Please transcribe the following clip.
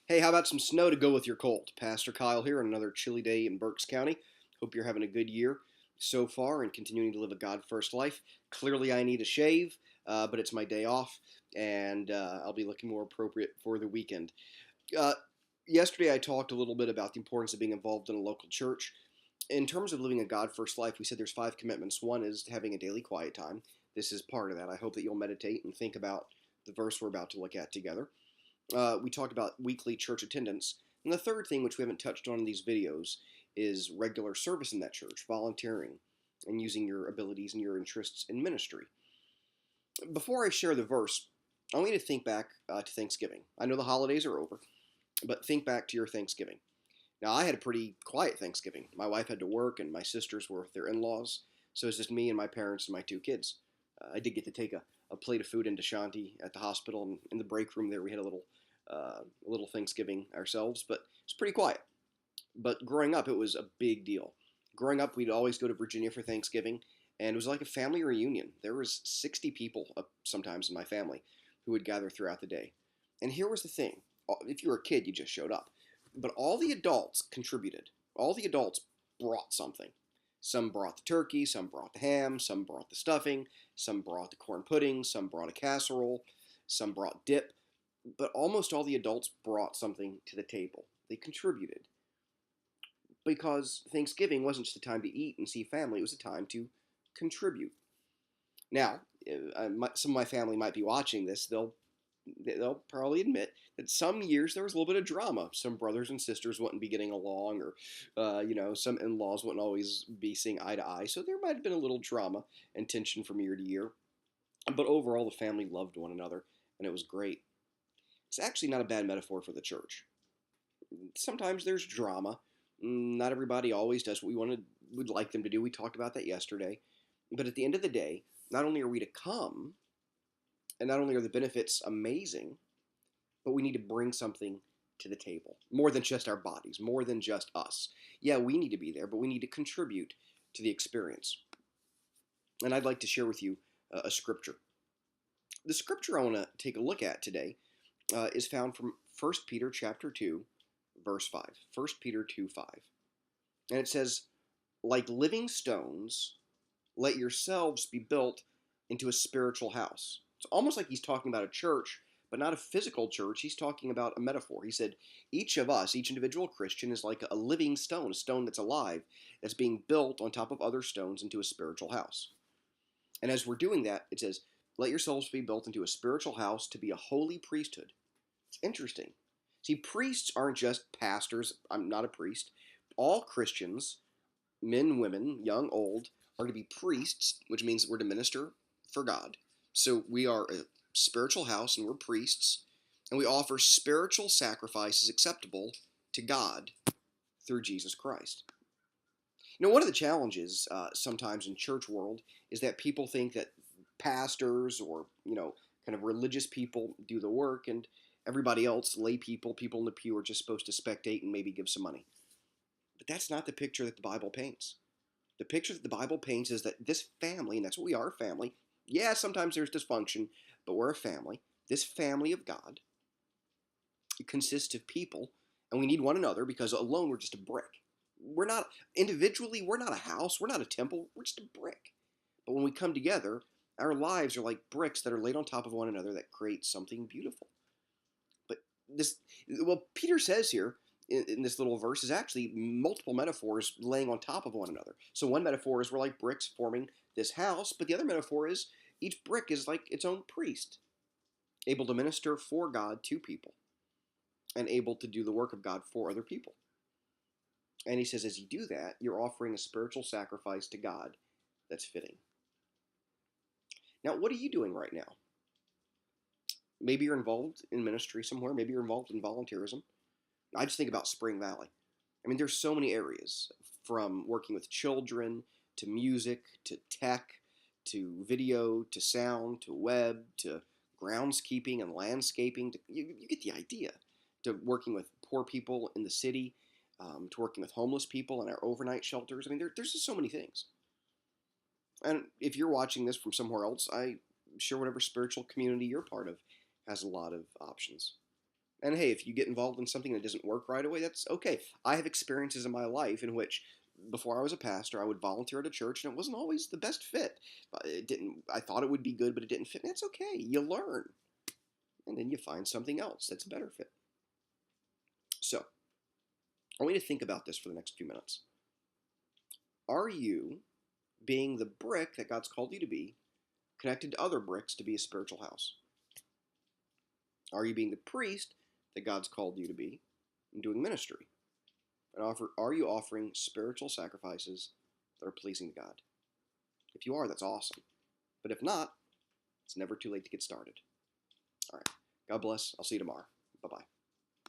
Hey, how about some snow to go with your cold? Pastor Kyle here on another chilly day in Berks County. Hope you're having a good year so far and continuing to live a God first life. Clearly, I need a shave, but it's my day off, and I'll be looking more appropriate for the weekend. Uh, Yesterday, I talked a little bit about the importance of being involved in a local church. In terms of living a God first life, we said there's 5 commitments. One is having a daily quiet time. This is part of that. I hope that you'll meditate and think about the verse we're about to look at together. We talked about weekly church attendance. And the third thing, which we haven't touched on in these videos, is regular service in that church, volunteering, and using your abilities and your interests in ministry. Before I share the verse, I want you to think back to Thanksgiving. I know the holidays are over, but think back to your Thanksgiving. Now, I had a pretty quiet Thanksgiving. My wife had to work, and my sisters were with their in laws, so it's just me and my parents and my two kids. I did get to take a plate of food into Shanti at the hospital, and in the break room there, we had a little Thanksgiving ourselves, but it's pretty quiet. But growing up, it was a big deal. Growing up, we'd always go to Virginia for Thanksgiving, and it was like a family reunion. There was 60 people sometimes in my family who would gather throughout the day. And here was the thing: if you were a kid, you just showed up, but all the adults contributed. All the adults brought something. Some brought the turkey, some brought the ham, some brought the stuffing, some brought the corn pudding, some brought a casserole, some brought dip, but almost all the adults brought something to the table. They contributed because Thanksgiving wasn't just a time to eat and see family, it was a time to contribute. Now, some of my family might be watching this. They'll probably admit that some years there was a little bit of drama. Some brothers and sisters wouldn't be getting along, or some in-laws wouldn't always be seeing eye to eye. So there might have been a little drama and tension from year to year. But overall, the family loved one another, and it was great. It's actually not a bad metaphor for the church. Sometimes there's drama. Not everybody always does what would like them to do. We talked about that yesterday. But at the end of the day, not only are we to come, and not only are the benefits amazing, but we need to bring something to the table. More than just our bodies, more than just us. Yeah, we need to be there, but we need to contribute to the experience. And I'd like to share with you a scripture. The scripture I want to take a look at today is found from 1 Peter chapter 2, verse 5. 1 Peter 2, 5. And it says, like living stones, let yourselves be built into a spiritual house. It's almost like he's talking about a church, but not a physical church. He's talking about a metaphor. He said, each of us, each individual Christian, is like a living stone, a stone that's alive, that's being built on top of other stones into a spiritual house. And as we're doing that, it says, let yourselves be built into a spiritual house to be a holy priesthood. It's interesting. See, priests aren't just pastors. I'm not a priest. All Christians, men, women, young, old, are to be priests, which means we're to minister for God. So we are a spiritual house and we're priests, and we offer spiritual sacrifices acceptable to God through Jesus Christ. One of the challenges sometimes in church world is that people think that pastors or kind of religious people do the work, and everybody else, lay people, people in the pew, are just supposed to spectate and maybe give some money. But that's not the picture that the Bible paints. The picture that the Bible paints is that this family, and that's what we are, a family. Yeah, sometimes there's dysfunction, but we're a family. This family of God, it consists of people, and we need one another because alone we're just a brick. We're not, individually, we're not a house, we're not a temple, we're just a brick. But when we come together, our lives are like bricks that are laid on top of one another that create something beautiful. But what Peter says here in this little verse is actually multiple metaphors laying on top of one another. So one metaphor is we're like bricks forming this house, but the other metaphor is each brick is like its own priest, able to minister for God to people and able to do the work of God for other people. And he says, as you do that, you're offering a spiritual sacrifice to God that's fitting. Now, what are you doing right now? Maybe you're involved in ministry somewhere. Maybe you're involved in volunteerism. I just think about Spring Valley. I mean, there's so many areas, from working with children to music to tech to video to sound to web to groundskeeping and landscaping. You get the idea. To working with poor people in the city, to working with homeless people in our overnight shelters. I mean, there's just so many things. And if you're watching this from somewhere else, I'm sure whatever spiritual community you're part of has a lot of options. And hey, if you get involved in something that doesn't work right away, that's okay. I have experiences in my life in which, before I was a pastor, I would volunteer at a church, and it wasn't always the best fit. It didn't. I thought it would be good, but it didn't fit. That's okay. You learn, and then you find something else that's a better fit. So, I want you to think about this for the next few minutes. Are you being the brick that God's called you to be, connected to other bricks to be a spiritual house? Are you being the priest that God's called you to be and doing ministry? And are you offering spiritual sacrifices that are pleasing to God? If you are, that's awesome. But if not, it's never too late to get started. All right. God bless. I'll see you tomorrow. Bye-bye.